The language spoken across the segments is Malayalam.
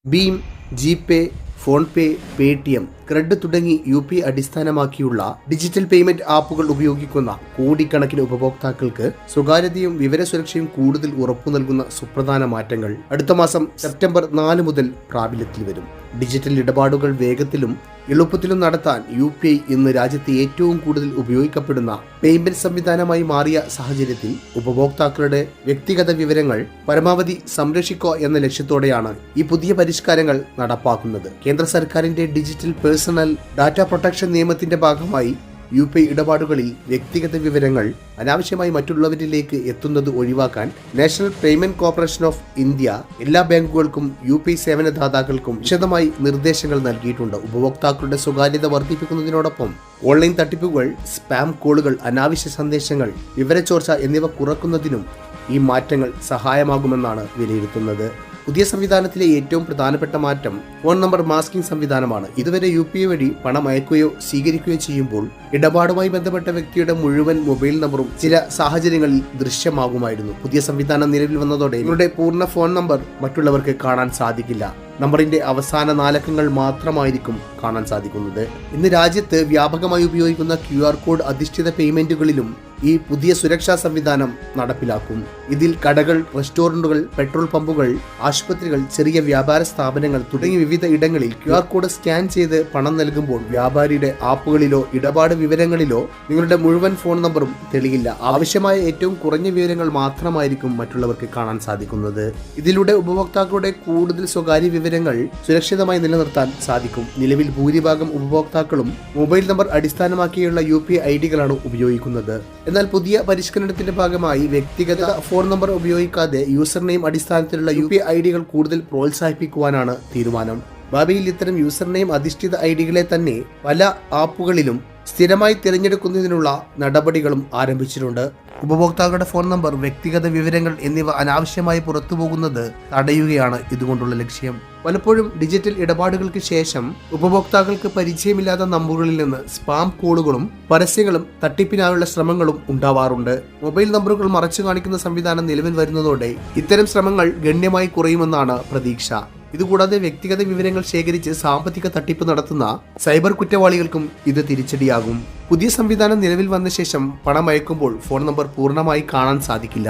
Bhim, GPay, PhonePe, Paytm, cred തുടങ്ങി UPI അടിസ്ഥാനമാക്കിയുള്ള ഡിജിറ്റൽ പേയ്മെന്റ് ആപ്പുകൾ ഉപയോഗിക്കുന്ന കോടിക്കണക്കിന് ഉപഭോക്താക്കൾക്ക് സ്വകാര്യതയും വിവരസുരക്ഷയും കൂടുതൽ ഉറപ്പു നൽകുന്ന സുപ്രധാന മാറ്റങ്ങൾ അടുത്ത മാസം സെപ്റ്റംബർ 4 മുതൽ പ്രാബല്യത്തിൽ വരും. ഡിജിറ്റൽ ഇടപാടുകൾ വേഗത്തിലും എളുപ്പത്തിലും നടത്താൻ UPI ഇന്ന് രാജ്യത്ത് ഏറ്റവും കൂടുതൽ ഉപയോഗിക്കപ്പെടുന്ന പേയ്മെന്റ് സംവിധാനമായി മാറിയ സാഹചര്യത്തിൽ ഉപഭോക്താക്കളുടെ വ്യക്തിഗത വിവരങ്ങൾ പരമാവധി സംരക്ഷിക്കുക എന്ന ലക്ഷ്യത്തോടെയാണ് ഈ പുതിയ പരിഷ്കാരങ്ങൾ നടപ്പാക്കുന്നത്. കേന്ദ്ര സർക്കാരിന്റെ ഡിജിറ്റൽ പേഴ്സണൽ ഡാറ്റ പ്രൊട്ടക്ഷൻ നിയമത്തിന്റെ ഭാഗമായി UPI ഇടപാടുകളിൽ വ്യക്തിഗത വിവരങ്ങൾ അനാവശ്യമായി മറ്റുള്ളവരിലേക്ക് എത്തുന്നത് ഒഴിവാക്കാൻ national payment corporation of India എല്ലാ ബാങ്കുകൾക്കും UPI സേവനദാതാക്കൾക്കും വിശദമായി നിർദ്ദേശങ്ങൾ നൽകിയിട്ടുണ്ട്. ഉപഭോക്താക്കളുടെ സ്വകാര്യത വർദ്ധിപ്പിക്കുന്നതിനോടൊപ്പം ഓൺലൈൻ തട്ടിപ്പുകൾ, സ്പാം കോളുകൾ, അനാവശ്യ സന്ദേശങ്ങൾ, വിവരച്ചോർച്ച എന്നിവ കുറയ്ക്കുന്നതിനും ഈ മാറ്റങ്ങൾ സഹായമാകുമെന്നാണ് വിലയിരുത്തുന്നത്. പുതിയ സംവിധാനത്തിലെ ഏറ്റവും പ്രധാനപ്പെട്ട മാറ്റം ഫോൺ നമ്പർ മാസ്കിംഗ് സംവിധാനമാണ്. ഇതുവരെ UPI വഴി പണം അയക്കുകയോ സ്വീകരിക്കുകയോ ചെയ്യുമ്പോൾ ഇടപാടുമായി ബന്ധപ്പെട്ട വ്യക്തിയുടെ മുഴുവൻ മൊബൈൽ നമ്പറും ചില സാഹചര്യങ്ങളിൽ ദൃശ്യമാകുമായിരുന്നു. പുതിയ സംവിധാനം നിലവിൽ വന്നതോടെ നിങ്ങളുടെ പൂർണ്ണ ഫോൺ നമ്പർ മറ്റുള്ളവർക്ക് കാണാൻ സാധിക്കില്ല. നമ്പറിന്റെ അവസാന 4 അക്കങ്ങൾ മാത്രമായിരിക്കും കാണാൻ സാധിക്കുന്നത്. ഇന്ന് രാജ്യത്ത് വ്യാപകമായി ഉപയോഗിക്കുന്ന QR കോഡ് അധിഷ്ഠിത പേയ്മെന്റുകളിലും ഈ പുതിയ സുരക്ഷാ സംവിധാനം നടപ്പിലാക്കും. ഇതിൽ കടകൾ, റെസ്റ്റോറന്റുകൾ, പെട്രോൾ പമ്പുകൾ, ആശുപത്രികൾ, ചെറിയ വ്യാപാര സ്ഥാപനങ്ങൾ തുടങ്ങി വിവിധ ഇടങ്ങളിൽ QR കോഡ് സ്കാൻ ചെയ്ത് പണം നൽകുമ്പോൾ വ്യാപാരിയുടെ ആപ്പുകളിലോ ഇടപാട് വിവരങ്ങളിലോ നിങ്ങളുടെ മുഴുവൻ ഫോൺ നമ്പറും തെളിയില്ല. ആവശ്യമായ ഏറ്റവും കുറഞ്ഞ വിവരങ്ങൾ മാത്രമായിരിക്കും മറ്റുള്ളവർക്ക് കാണാൻ സാധിക്കുന്നത്. ഇതിലൂടെ ഉപഭോക്താക്കളുടെ കൂടുതൽ സ്വകാര്യ വിവരങ്ങൾ സുരക്ഷിതമായി നിലനിർത്താൻ സാധിക്കും. നിലവിൽ ഭൂരിഭാഗം ഉപഭോക്താക്കളും മൊബൈൽ നമ്പർ അടിസ്ഥാനമാക്കിയുള്ള UPI ഐഡികളാണ് ഉപയോഗിക്കുന്നത്. എന്നാൽ പുതിയ പരിഷ്കരണത്തിന്റെ ഭാഗമായി വ്യക്തിഗത ഫോൺ നമ്പർ ഉപയോഗിക്കാതെ യൂസർ നെയിം അടിസ്ഥാനത്തിലുള്ള UPI ഐഡികൾ കൂടുതൽ പ്രോത്സാഹിപ്പിക്കുവാനാണ് തീരുമാനം. ഭാവിയിൽ ഇത്തരം യൂസർ നെയിം അധിഷ്ഠിത ഐഡികളെ തന്നെ പല ആപ്പുകളിലും സ്ഥിരമായി തിരഞ്ഞെടുക്കുന്നതിനുള്ള നടപടികളും ആരംഭിച്ചിട്ടുണ്ട്. ഉപഭോക്താക്കളുടെ ഫോൺ നമ്പർ, വ്യക്തിഗത വിവരങ്ങൾ എന്നിവ അനാവശ്യമായി പുറത്തുപോകുന്നത് തടയുകയാണ് ഇതുകൊണ്ടുള്ള ലക്ഷ്യം. പലപ്പോഴും ഡിജിറ്റൽ ഇടപാടുകൾക്ക് ശേഷം ഉപഭോക്താക്കൾക്ക് പരിചയമില്ലാത്ത നമ്പറുകളിൽ നിന്ന് സ്പാം കോളുകളും പരസ്യങ്ങളും തട്ടിപ്പിനായുള്ള ശ്രമങ്ങളും ഉണ്ടാവാറുണ്ട്. മൊബൈൽ നമ്പറുകൾ മറച്ചു കാണിക്കുന്ന സംവിധാനം നിലവിൽ വരുന്നതോടെ ഇത്തരം ശ്രമങ്ങൾ ഗണ്യമായി കുറയുമെന്നാണ് പ്രതീക്ഷ. ഇതുകൂടാതെ വ്യക്തിഗത വിവരങ്ങൾ ശേഖരിച്ച് സാമ്പത്തിക തട്ടിപ്പ് നടത്തുന്ന സൈബർ കുറ്റവാളികൾക്കും ഇത് തിരിച്ചടിയാകും. പുതിയ സംവിധാനം നിലവിൽ വന്ന ശേഷം പണം അയക്കുമ്പോൾ ഫോൺ നമ്പർ പൂർണ്ണമായി കാണാൻ സാധിക്കില്ല.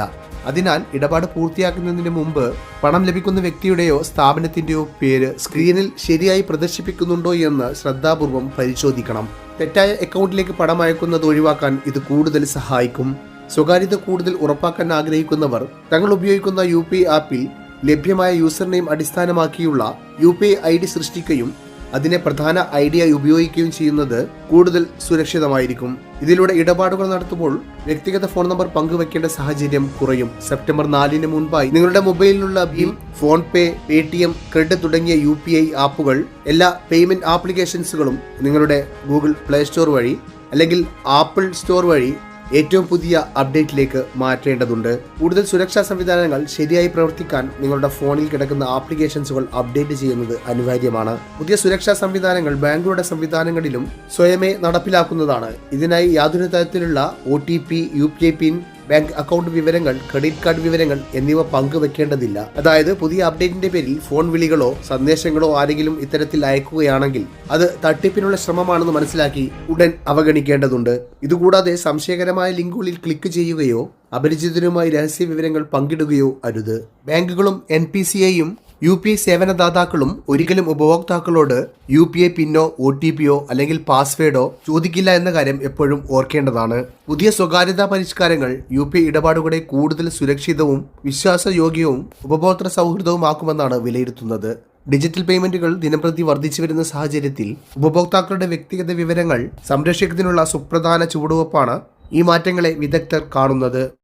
അതിനാൽ ഇടപാട് പൂർത്തിയാക്കുന്നതിന് മുമ്പ് പണം ലഭിക്കുന്ന വ്യക്തിയുടെയോ സ്ഥാപനത്തിന്റെയോ പേര് സ്ക്രീനിൽ ശരിയായി പ്രദർശിപ്പിക്കുന്നുണ്ടോ എന്ന് ശ്രദ്ധാപൂർവം പരിശോധിക്കണം. തെറ്റായ അക്കൗണ്ടിലേക്ക് പണം അയക്കുന്നത് ഒഴിവാക്കാൻ ഇത് കൂടുതൽ സഹായിക്കും. സ്വകാര്യത കൂടുതൽ ഉറപ്പാക്കാൻ ആഗ്രഹിക്കുന്നവർ തങ്ങൾ ഉപയോഗിക്കുന്ന UPI ആപ്പിൽ ലഭ്യമായ യൂസർ നെയിം അടിസ്ഥാനമാക്കിയുള്ള UPI ID സൃഷ്ടിക്കുകയും അതിനെ പ്രധാന ഐഡിയായി ഉപയോഗിക്കുകയും ചെയ്യുന്നത് കൂടുതൽ സുരക്ഷിതമായിരിക്കും. ഇതിലൂടെ ഇടപാടുകൾ നടത്തുമ്പോൾ വ്യക്തിഗത ഫോൺ നമ്പർ പങ്കുവെക്കേണ്ട സാഹചര്യം കുറയും. സെപ്റ്റംബർ 4 മുൻപായി നിങ്ങളുടെ മൊബൈലിലുള്ള ഭീം, ഫോൺപേ, പേടിഎം, ക്രെഡ് തുടങ്ങിയ UPI ആപ്പുകൾ എല്ലാ പേയ്മെന്റ് ആപ്ലിക്കേഷൻസുകളും നിങ്ങളുടെ ഗൂഗിൾ പ്ലേ സ്റ്റോർ വഴി അല്ലെങ്കിൽ ആപ്പിൾ സ്റ്റോർ വഴി ഏറ്റവും പുതിയ അപ്ഡേറ്റിലേക്ക് മാറ്റേണ്ടതുണ്ട്. കൂടുതൽ സുരക്ഷാ സംവിധാനങ്ങൾ ശരിയായി പ്രവർത്തിക്കാൻ നിങ്ങളുടെ ഫോണിൽ കിടക്കുന്ന ആപ്ലിക്കേഷൻസുകൾ അപ്ഡേറ്റ് ചെയ്യുന്നത് അനിവാര്യമാണ്. പുതിയ സുരക്ഷാ സംവിധാനങ്ങൾ ബാങ്കുകളുടെ സംവിധാനങ്ങളിലും സ്വയമേ നടപ്പിലാക്കുന്നതാണ്. ഇതിനായി യാതൊരു തരത്തിലുള്ള OTP, UPI പിൻ, ബാങ്ക് അക്കൗണ്ട് വിവരങ്ങൾ, ക്രെഡിറ്റ് കാർഡ് വിവരങ്ങൾ എന്നിവ പങ്കുവെക്കേണ്ടതില്ല. അതായത് പുതിയ അപ്ഡേറ്റിന്റെ പേരിൽ ഫോൺ വിളികളോ സന്ദേശങ്ങളോ ആരെങ്കിലും ഇത്തരത്തിൽ അയക്കുകയാണെങ്കിൽ അത് തട്ടിപ്പിനുള്ള ശ്രമമാണെന്ന് മനസ്സിലാക്കി ഉടൻ അവഗണിക്കേണ്ടതുണ്ട്. ഇതുകൂടാതെ സംശയകരമായ ലിങ്കുകളിൽ ക്ലിക്ക് ചെയ്യുകയോ അപരിചിതരുമായി രഹസ്യ വിവരങ്ങൾ പങ്കിടുകയോ അരുത്. ബാങ്കുകളും NPCIയും UPI സേവനദാതാക്കളും ഒരിക്കലും ഉപഭോക്താക്കളോട് UPI പിന്നോ OTPയോ അല്ലെങ്കിൽ പാസ്വേഡോ ചോദിക്കില്ല എന്ന കാര്യം എപ്പോഴും ഓർക്കേണ്ടതാണ്. പുതിയ സ്വകാര്യതാ പരിഷ്കാരങ്ങൾ UPI ഇടപാടുകളെ കൂടുതൽ സുരക്ഷിതവും വിശ്വാസയോഗ്യവും ഉപഭോക്തൃ സൗഹൃദവുമാക്കുമെന്നാണ് വിലയിരുത്തുന്നത്. ഡിജിറ്റൽ പേയ്മെന്റുകൾ ദിനംപ്രതി വർദ്ധിച്ചു വരുന്ന സാഹചര്യത്തിൽ ഉപഭോക്താക്കളുടെ വ്യക്തിഗത വിവരങ്ങൾ സംരക്ഷിക്കുന്നതിനുള്ള സുപ്രധാന ചുവടുവെപ്പാണ് ഈ മാറ്റങ്ങളെ വിദഗ്ധർ കാണുന്നത്.